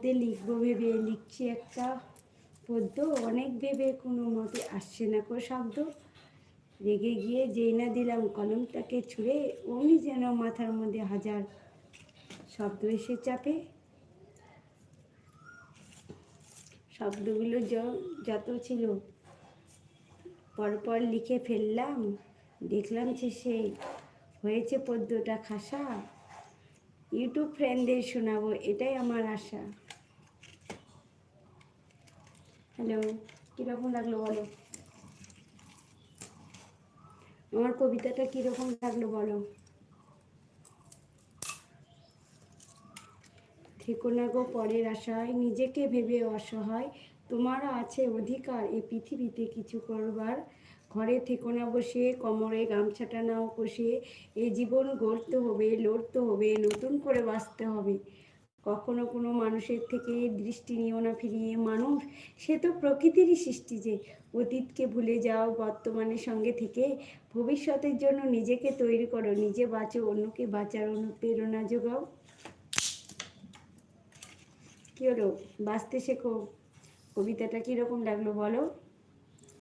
পদ্যে লিখবো ভেবে লিখছি একটা পদ্য, অনেক ভেবে কোনো মতে আসছে না কো শব্দ। রেগে গিয়ে যেই না দিলাম কলমটাকে ছুঁড়ে, অমনি যেন মাথার মধ্যে হাজার শব্দ এসে চাপে। শব্দগুলো যত ছিল পরপর লিখে ফেললাম, দেখলাম যে সেই হয়েছে পদ্যটা খাসা। ইউটিউব ফ্রেন্ডদের শোনাবো, এটাই আমার আশা। হ্যালো, কীরকম লাগলো বলো? আমার কবিতাটা কীরকম লাগলো বলো? থেকো না গো পরের আশায়, নিজেকে ভেবে অসহায়। তোমারও আছে অধিকার এ পৃথিবীতে কিছু করবার। ঘরে থেকো না বসে, কোমরে গামছাটা নাও কষে। এই জীবন গড়তে হবে, লড়তে হবে, নতুন করে বাঁচতে হবে। কখনো কোনো মানুষের থেকে দৃষ্টি নিও না ফিরিয়ে। মানুষ সে তো প্রকৃতিরই সৃষ্টি যে। অতীতকে ভুলে যাও, বর্তমানের সঙ্গে থেকে ভবিষ্যতের জন্য নিজেকে তৈরি করো। নিজে বাঁচো, অন্যকে বাঁচার অনুপ্রেরণা যোগাও। কী হলো, বাঁচতে শেখো। কবিতাটা কীরকম লাগলো বলো?